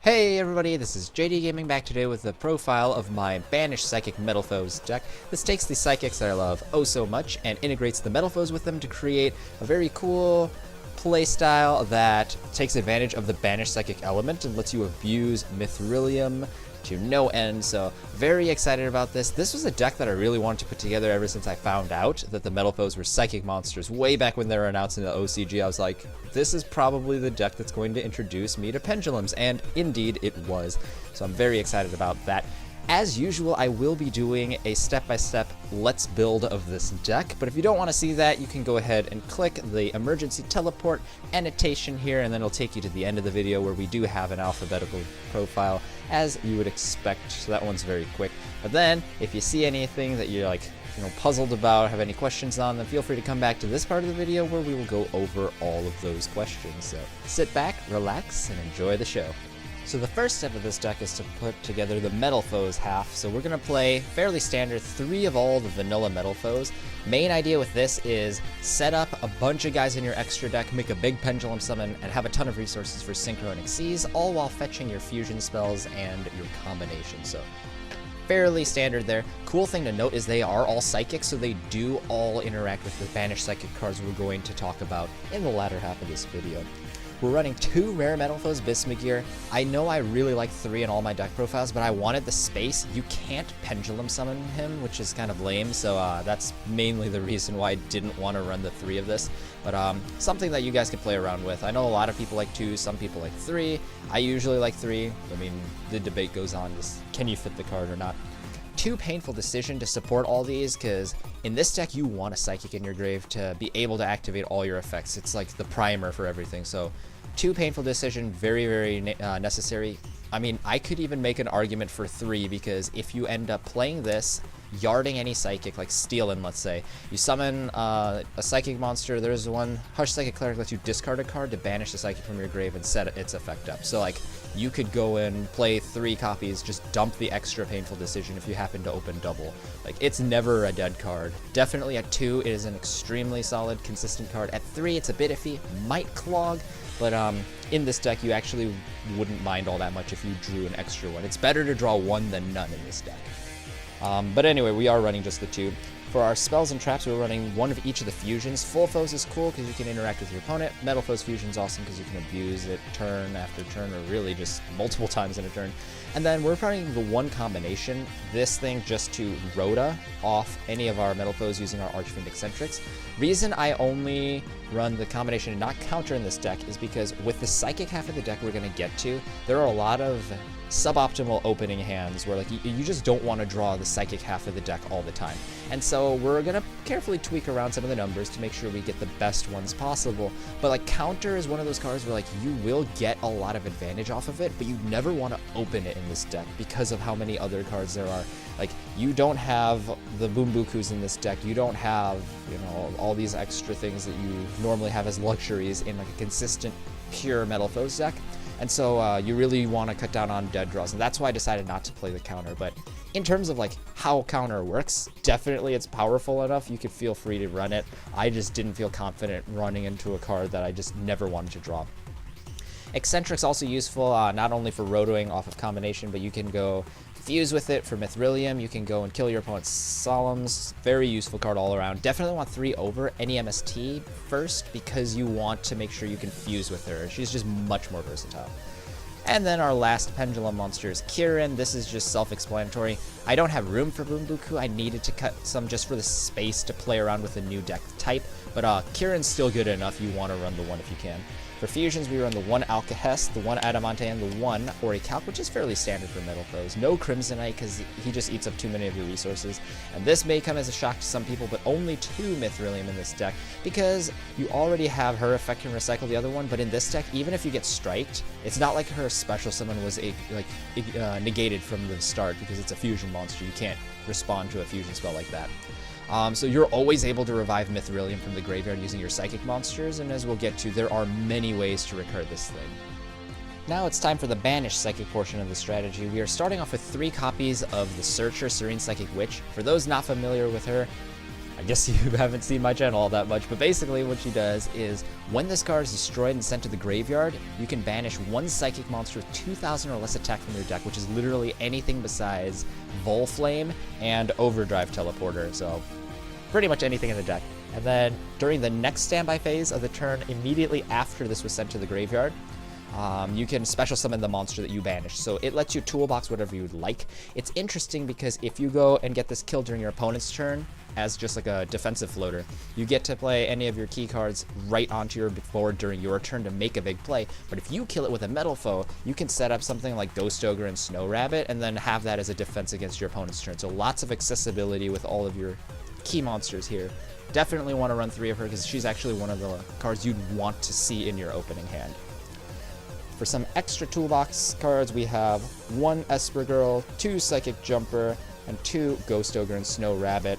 Hey everybody, this is JDGaming back today with a profile of my Banish Psychic Metalfoes deck. This takes the Psychics that I love oh so much and integrates the Metalfoes with them to create a very cool playstyle that takes advantage of the Banish Psychic element and lets you abuse Mithrilium to no end. So very excited about this. This was a deck that I really wanted to put together ever since I found out that the Metalfoes were Psychic monsters way back when they were announced in the OCG. I was like, this is probably the deck that's going to introduce me to pendulums, and indeed it was. So I'm very excited about that. As usual, I will be doing a step-by-step let's build of this deck, but if you don't want to see that, you can go ahead and click the emergency teleport annotation here, and then it'll take you to the end of the video where we do have an alphabetical profile, as you would expect, so that one's very quick. But then, if you see anything that you're puzzled about, have any questions on, then feel free to come back to this part of the video where we will go over all of those questions. So sit back, relax, and enjoy the show. So the first step of this deck is to put together the Metalfoes half. So we're going to play fairly standard 3 of all the vanilla Metalfoes. Main idea with this is set up a bunch of guys in your extra deck, make a big pendulum summon, and have a ton of resources for Synchro and Xyz, all while fetching your fusion spells and your combination. So fairly standard there. Cool thing to note is they are all psychic, so they do all interact with the Banish Psychic cards we're going to talk about in the latter half of this video. We're running 2 rare Metalfoes Bismugear. I know I really like 3 in all my deck profiles, but I wanted the space. You can't pendulum summon him, which is kind of lame, so that's mainly the reason why I didn't want to run the 3 of this. But something that you guys can play around with. I know a lot of people like 2, some people like 3. I usually like 3. I mean, the debate goes on, just can you fit the card or not? Too painful decision to support all these, because in this deck you want a Psychic in your grave to be able to activate all your effects. It's like the primer for everything. So too painful decision, very necessary. I mean, I could even make an argument for 3, because if you end up playing this, yarding any Psychic, like Steelin, let's say, you summon a Psychic monster, there's one, Hush Psychic Cleric lets you discard a card to banish the Psychic from your grave and set its effect up. So like, you could go and play 3 copies, just dump the extra painful decision if you happen to open double. Like, it's never a dead card. Definitely at 2, it is an extremely solid, consistent card. At 3, it's a bit iffy, might clog, but in this deck, you actually wouldn't mind all that much if you drew an extra one. It's better to draw 1 than none in this deck. But anyway, we are running just the 2. For our spells and traps, we're running 1 of each of the fusions. Full Foes is cool because you can interact with your opponent. Metalfoes Fusion is awesome because you can abuse it turn after turn, or really just multiple times in a turn. And then we're running the 1 combination, this thing just to Rhoda off any of our Metalfoes using our Archfiend Eccentrics. Reason I only run the combination and not counter in this deck is because with the Psychic half of the deck we're going to get to, there are a lot of suboptimal opening hands where like you just don't want to draw the Psychic half of the deck all the time. And so we're going to carefully tweak around some of the numbers to make sure we get the best ones possible. But like counter is one of those cards where like you will get a lot of advantage off of it, but you never want to open it in this deck because of how many other cards there are. Like, you don't have the Boombukus in this deck, you don't have, you know, all these extra things that you normally have as luxuries in like a consistent pure Metalfoes deck. And so you really want to cut down on dead draws, and that's why I decided not to play the counter. But in terms of like how counter works, definitely it's powerful enough, you could feel free to run it. I just didn't feel confident running into a card that I just never wanted to draw. Eccentric's also useful, not only for rotoing off of combination, but you can go fuse with it for Mithrilium. You can go and kill your opponent's Solemns. Very useful card all around. Definitely want 3 over any MST first, because you want to make sure you can fuse with her. She's just much more versatile. And then our last pendulum monster is Kirin. This is just self-explanatory. I don't have room for Boombuku. I needed to cut some just for the space to play around with a new deck type. But Kirin's still good enough. You want to run the 1 if you can. For fusions, we run the 1 Alcahest, the 1 Adamante, and the 1 Orichalc, which is fairly standard for Metalfoes. No Crimsonite, because he just eats up too many of your resources. And this may come as a shock to some people, but only 2 Mithrilium in this deck, because you already have her effect and recycle the other one, but in this deck, even if you get striked, it's not like her special summon was negated from the start, because it's a fusion monster. You can't respond to a fusion spell like that. So you're always able to revive Mithrilium from the graveyard using your Psychic monsters, and as we'll get to, there are many ways to recur this thing. Now it's time for the Banish Psychic portion of the strategy. We are starting off with 3 copies of the Searcher, Serene Psychic Witch. For those not familiar with her, I guess you haven't seen my channel all that much, but basically what she does is when this card is destroyed and sent to the graveyard, you can banish one psychic monster with 2,000 or less attack from your deck, which is literally anything besides Volflame and Overdrive Teleporter, so pretty much anything in the deck. And then during the next standby phase of the turn, immediately after this was sent to the graveyard, you can special summon the monster that you banished. So it lets you toolbox whatever you'd like. It's interesting because if you go and get this kill during your opponent's turn as just like a defensive floater, you get to play any of your key cards right onto your board during your turn to make a big play. But if you kill it with a Metalfoe, you can set up something like Ghost Ogre and Snow Rabbit and then have that as a defense against your opponent's turn. So lots of accessibility with all of your key monsters here. Definitely want to run 3 of her because she's actually one of the cards you'd want to see in your opening hand. For some extra toolbox cards, we have 1 Esper Girl, 2 Psychic Jumper, and 2 Ghost Ogre and Snow Rabbit.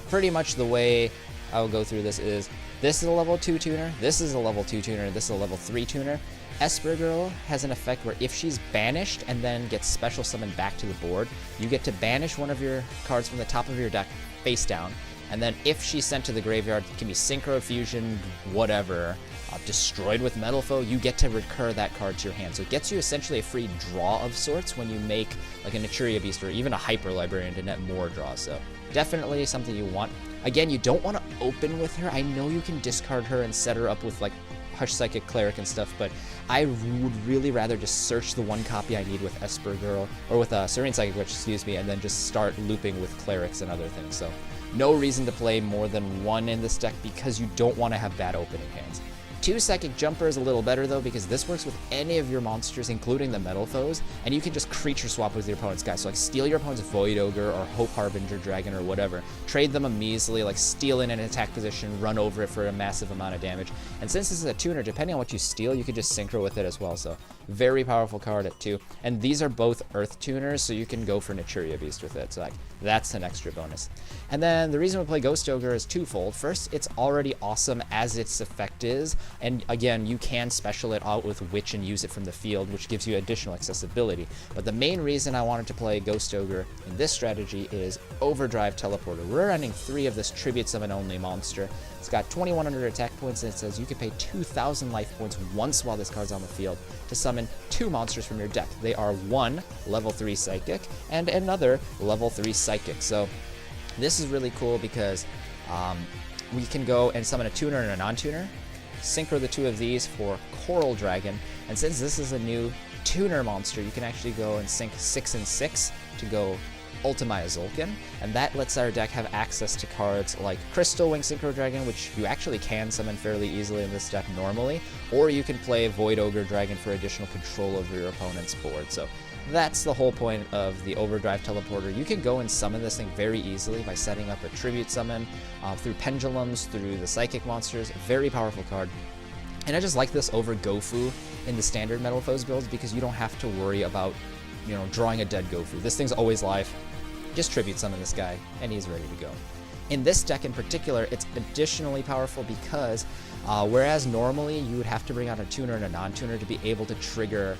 Pretty much the way I'll go through this is a level 2 tuner, this is a level 2 tuner, this is a level 3 tuner. Esper Girl has an effect where if she's banished and then gets special summoned back to the board, you get to banish one of your cards from the top of your deck face down. And then if she's sent to the graveyard, it can be Synchro, Fusion, whatever, destroyed with Metalfoe, you get to recur that card to your hand. So it gets you essentially a free draw of sorts when you make like a Naturia Beast or even a Hyper Librarian to net more draws. So definitely something you want. Again, you don't want to open with her. I know you can discard her and set her up with like Hush Psychic Cleric and stuff, but I would really rather just search the 1 copy I need with Esper Girl, or with Serene Psychic Witch, excuse me, and then just start looping with Clerics and other things. So no reason to play more than 1 in this deck because you don't want to have bad opening hands. 2 Psychic Jumper is a little better though because this works with any of your monsters, including the Metalfoes, and you can just creature swap with your opponent's guys. So like steal your opponent's Void Ogre or Hope Harbinger Dragon or whatever, trade them a measly, like steal in an attack position, run over it for a massive amount of damage. And since this is a tuner, depending on what you steal, you could just synchro with it as well. So very powerful card at 2. And these are both Earth tuners, so you can go for Naturia Beast with it. So like that's an extra bonus. And then the reason we play Ghost Ogre is twofold. First, it's already awesome as its effect is. And again, you can special it out with Witch and use it from the field, which gives you additional accessibility. But the main reason I wanted to play Ghost Ogre in this strategy is Overdrive Teleporter. We're running 3 of this Tribute Summon only monster. It's got 2,100 attack points, and it says you can pay 2,000 life points once while this card's on the field to summon 2 monsters from your deck. They are 1 level 3 Psychic and another level 3 Psychic. So this is really cool because we can go and summon a tuner and a non-tuner, synchro the 2 of these for Coral Dragon, and since this is a new tuner monster, you can actually go and sync 6 and 6 to go Ultimate Zolkin, and that lets our deck have access to cards like Crystal Wing Synchro Dragon, which you actually can summon fairly easily in this deck normally, or you can play Void Ogre Dragon for additional control over your opponent's board. So that's the whole point of the Overdrive Teleporter. You can go and summon this thing very easily by setting up a Tribute Summon through Pendulums, through the Psychic monsters. Very powerful card. And I just like this over Gofu in the standard Metalfoes builds because you don't have to worry about, you know, drawing a dead Gofu. This thing's always live. Just Tribute Summon this guy, and he's ready to go. In this deck in particular, it's additionally powerful because whereas normally you would have to bring out a tuner and a non-tuner to be able to trigger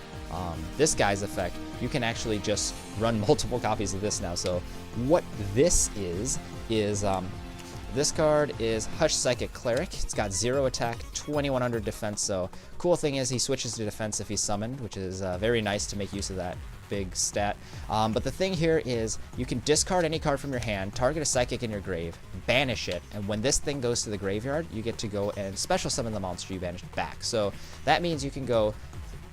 this guy's effect, you can actually just run multiple copies of this now. So what this is this card is Hush Psychic Cleric. It's got 0 attack, 2,100 defense, so cool thing is he switches to defense if he's summoned, which is very nice to make use of that big stat. But the thing here is you can discard any card from your hand, target a Psychic in your grave, banish it, and when this thing goes to the graveyard, you get to go and special summon the monster you banished back. So that means you can go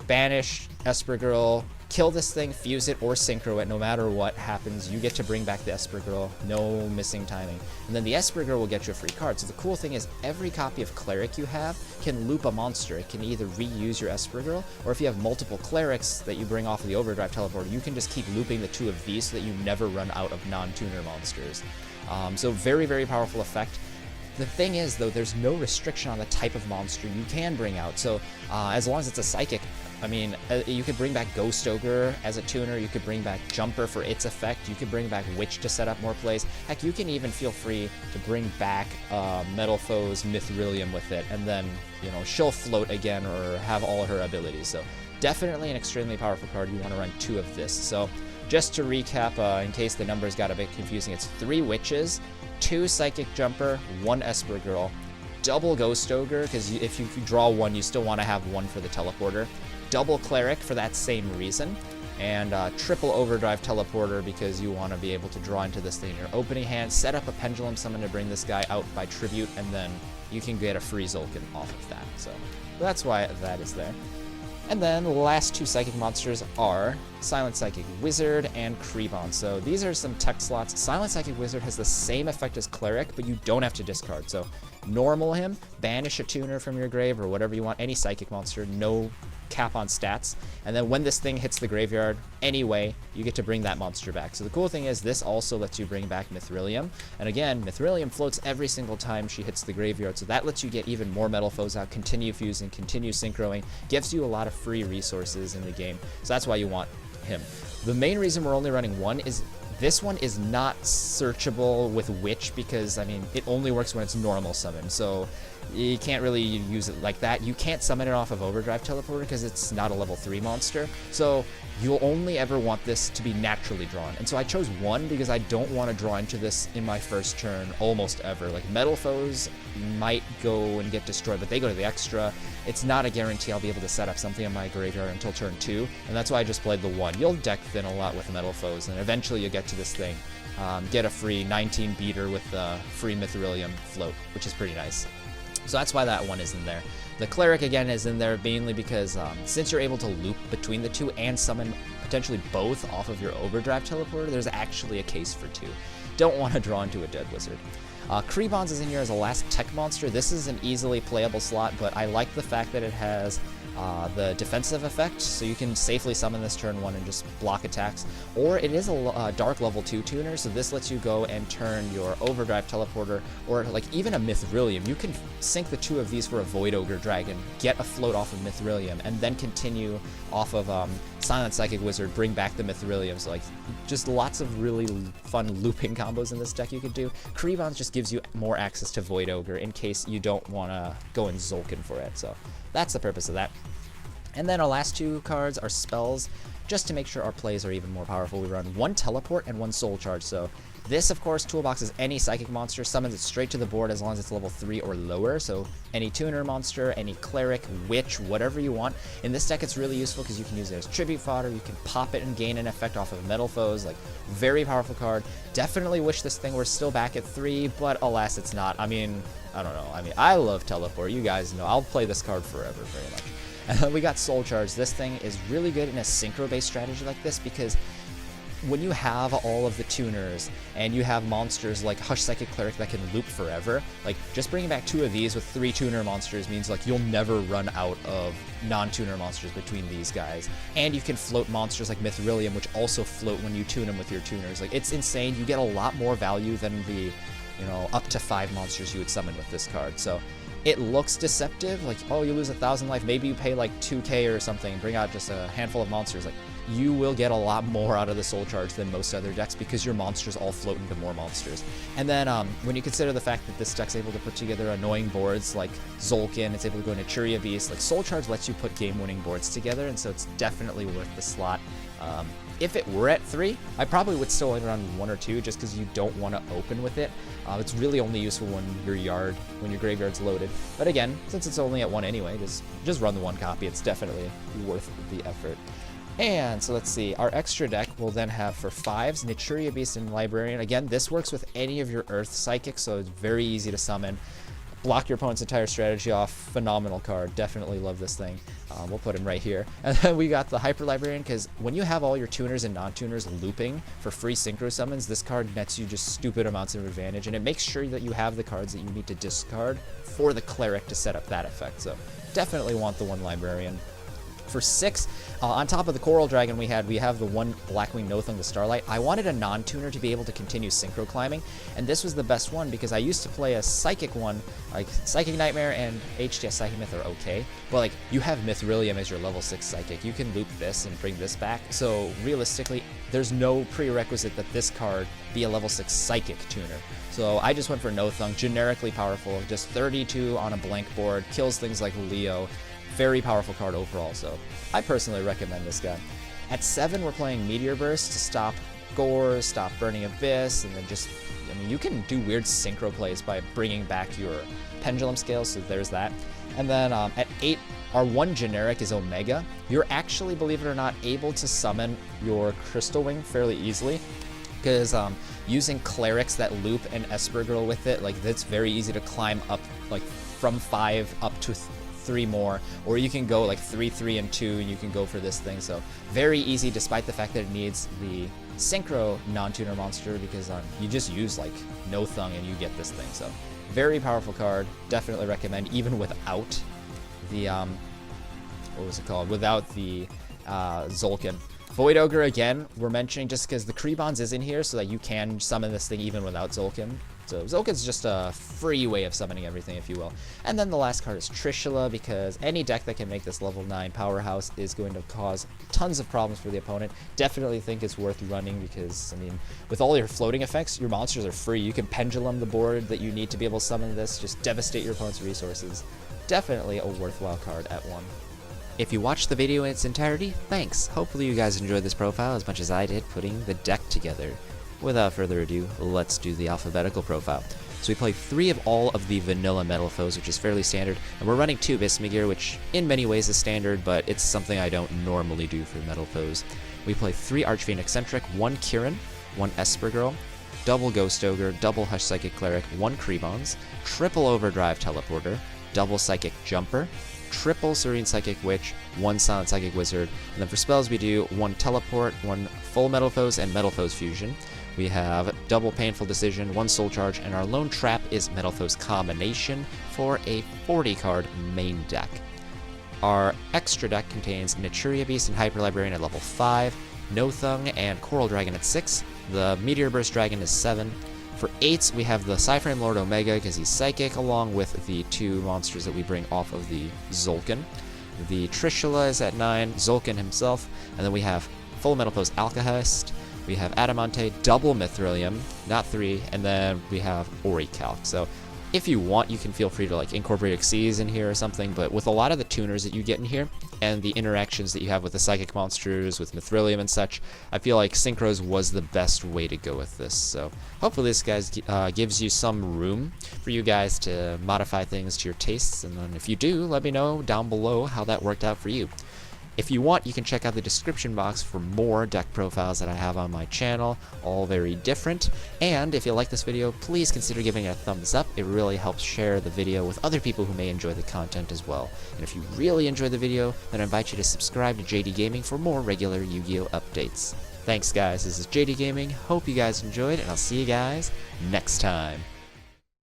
banish Esper Girl, kill this thing, fuse it, or synchro it. No matter what happens, you get to bring back the Esper Girl. No missing timing. And then the Esper Girl will get you a free card. So the cool thing is every copy of Cleric you have can loop a monster. It can either reuse your Esper Girl, or if you have multiple Clerics that you bring off of the Overdrive Teleporter, you can just keep looping the 2 of these so that you never run out of non-tuner monsters. So very, very powerful effect. The thing is, though, there's no restriction on the type of monster you can bring out. So as long as it's a Psychic, I mean, you could bring back Ghost Ogre as a tuner, you could bring back Jumper for its effect, you could bring back Witch to set up more plays. Heck, you can even feel free to bring back Metalfoes Mithrilium with it, and then, you know, she'll float again or have all her abilities. So definitely an extremely powerful card. You want to run 2 of this. So Just to recap, in case the numbers got a bit confusing, it's 3 Witches, 2 Psychic Jumper, 1 Esper Girl, double Ghost Ogre, because if you draw 1, you still want to have 1 for the Teleporter, double Cleric for that same reason, and triple Overdrive Teleporter because you want to be able to draw into this thing in your opening hand, set up a Pendulum Summon to bring this guy out by Tribute, and then you can get a free Zolkin off of that. So that's why that is there. And then the last 2 Psychic monsters are Silent Psychic Wizard and Creebon. So these are some tech slots. Silent Psychic Wizard has the same effect as Cleric, but you don't have to discard. So normal him, banish a tuner from your grave or whatever you want, any Psychic monster, no cap on stats, and then when this thing hits the graveyard anyway, you get to bring that monster back. So the cool thing is this also lets you bring back Mithrilium, and again, Mithrilium floats every single time she hits the graveyard, so that lets you get even more Metalfoes out, continue fusing, continue synchroing, gives you a lot of free resources in the game, so that's why you want him. The main reason we're only running 1 is this one is not searchable with Witch because, I mean, it only works when it's normal summon, so you can't really use it like that. You can't summon it off of Overdrive Teleporter because it's not a level 3 monster, so you'll only ever want this to be naturally drawn. And so I chose 1 because I don't want to draw into this in my first turn almost ever. Like, Metalfoes might go and get destroyed, but they go to the extra. It's not a guarantee I'll be able to set up something in my graveyard until turn 2, and that's why I just played the 1. You'll deck thin a lot with Metalfoes, and eventually you'll get to this thing. Get a free 19 beater with free Mithrilium float, which is pretty nice. So that's why that one is in there. The Cleric, again, is in there mainly because since you're able to loop between the 2 and summon potentially both off of your Overdrive Teleporter, there's actually a case for 2. Don't want to draw into a dead wizard. Creebons is in here as a last tech monster. This is an easily playable slot, but I like the fact that it has the defensive effect, so you can safely summon this turn 1 and just block attacks. Or it is a dark level 2 tuner, so this lets you go and turn your Overdrive Teleporter, or like even a Mithrilium. You can sync the 2 of these for a Void Ogre Dragon, get a float off of Mithrilium, and then continue off of Silent Psychic Wizard, bring back the Mithrilium. So like, just lots of really fun looping combos in this deck you could do. Creebons just gives you more access to Void Ogre in case you don't want to go and Zolkin for it. So that's the purpose of that. And then our last 2 cards are spells. Just to make sure our plays are even more powerful, we run 1 Teleport and 1 Soul Charge. So this, of course, toolboxes any Psychic monster, summons it straight to the board as long as it's level 3 or lower. So any tuner monster, any Cleric, Witch, whatever you want. In this deck, it's really useful because you can use it as tribute fodder. You can pop it and gain an effect off of Metalfoes. Like, very powerful card. Definitely wish this thing were still back at 3, but alas, it's not. I mean, I don't know. I mean, I love Teleport. You guys know. I'll play this card forever, very much. And then we got Soul Charge. This thing is really good in a synchro-based strategy like this because when you have all of the tuners and you have monsters like Hush Psychic Cleric that can loop forever, like just bringing back 2 of these with 3 tuner monsters means like you'll never run out of non-tuner monsters between these guys. And you can float monsters like Mithrilium, which also float when you tune them with your tuners. Like, it's insane. You get a lot more value than the, you know, up to 5 monsters you would summon with this card. So it looks deceptive, like, oh, you lose 1,000 life, maybe you pay like 2k or something and bring out just a handful of monsters. Like, you will get a lot more out of the Soul Charge than most other decks because your monsters all float into more monsters. And then when you consider the fact that this deck's able to put together annoying boards like Zolkin, it's able to go into Churia Beast, like Soul Charge lets you put game-winning boards together, and so it's definitely worth the slot. If it were at 3, I probably would still only run 1 or 2 just because you don't want to open with it. It's really only useful when your graveyard's loaded. But again, since it's only at 1 anyway, just run the 1 copy. It's definitely worth the effort. And so let's see, our extra deck will then have for 5s, Naturia Beast and Librarian. Again, this works with any of your Earth Psychics, so it's very easy to summon. Block your opponent's entire strategy off. Phenomenal card. Definitely love this thing. We'll put him right here. And then we got the Hyper Librarian, because when you have all your tuners and non-tuners looping for free synchro summons, this card nets you just stupid amounts of advantage, and it makes sure that you have the cards that you need to discard for the Cleric to set up that effect. So definitely want the 1 Librarian. For 6, on top of the Coral Dragon we have the 1 Blackwing Nothung, the Starlight. I wanted a non-tuner to be able to continue synchro climbing, and this was the best one because I used to play a Psychic one, like Psychic Nightmare and HTS Psychic Myth are okay, but like you have Mithrilium as your level 6 Psychic. You can loop this and bring this back, so realistically, there's no prerequisite that this card be a level 6 Psychic tuner. So I just went for Nothung, generically powerful, just 32 on a blank board, kills things like Leo. Very powerful card overall, so I personally recommend this guy. At 7, we're playing Meteor Burst to stop Gore, stop Burning Abyss, and then just, I mean, you can do weird synchro plays by bringing back your pendulum scales, so there's that. And then at 8, our one generic is Omega. You're actually, believe it or not, able to summon your Crystal Wing fairly easily, because using clerics that loop an Esper Girl with it, like, it's very easy to climb up, like, from 5 up to 3 more, or you can go like 3, 3, and 2, and you can go for this thing. So very easy, despite the fact that it needs the synchro non-tuner monster, because you just use like no thung and you get this thing. So very powerful card. Definitely recommend, even without the what was it called? Without the Zolkin. Void Ogre, again, we're mentioning just because the Krebons is in here so that you can summon this thing even without Zolkin. So Zolkin's just a free way of summoning everything, if you will. And then the last card is Trishula, because any deck that can make this level 9 powerhouse is going to cause tons of problems for the opponent. Definitely think it's worth running because, I mean, with all your floating effects, your monsters are free. You can pendulum the board that you need to be able to summon this, just devastate your opponent's resources. Definitely a worthwhile card at 1. If you watched the video in its entirety, thanks. Hopefully you guys enjoyed this profile as much as I did putting the deck together. Without further ado, let's do the alphabetical profile. So we play 3 of all of the vanilla Metalfoes, which is fairly standard, and we're running 2 Bismugear, which in many ways is standard, but it's something I don't normally do for Metalfoes. We play 3 Archfiend Eccentric, 1 Kirin, 1 Esper Girl, double Ghost Ogre, double Hush Psychic Cleric, 1 Krebons, triple Overdrive Teleporter, double Psychic Jumper, triple Serene Psychic Witch, 1 Silent Psychic Wizard, and then for spells we do 1 Teleport, 1 Full Metalfoes, and Metalfoes Fusion. We have double Painful Decision, 1 Soul Charge, and our lone trap is Metalfoes Combination for a 40-card main deck. Our extra deck contains Naturia Beast and Hyper Librarian at level 5, Nothung and Coral Dragon at 6, the Meteor Burst Dragon is 7. For 8s, we have the Psyframe Lord Omega because he's Psychic, along with the 2 monsters that we bring off of the Zolkin. The Trishula is at 9, Zolkin himself, and then we have Full Metalfoes Alkahest, we have Adamante, double Mithrilium, not 3, and then we have Orichalc. So if you want, you can feel free to like incorporate Xyz in here or something, but with a lot of the tuners that you get in here, and the interactions that you have with the Psychic monsters, with Mithrilium and such, I feel like Synchros was the best way to go with this. So hopefully this guys gives you some room for you guys to modify things to your tastes, and then if you do, let me know down below how that worked out for you. If you want, you can check out the description box for more deck profiles that I have on my channel, all very different. And if you like this video, please consider giving it a thumbs up. It really helps share the video with other people who may enjoy the content as well. And if you really enjoy the video, then I invite you to subscribe to JDGaming for more regular Yu-Gi-Oh! Updates. Thanks guys, this is JDGaming, hope you guys enjoyed, and I'll see you guys next time.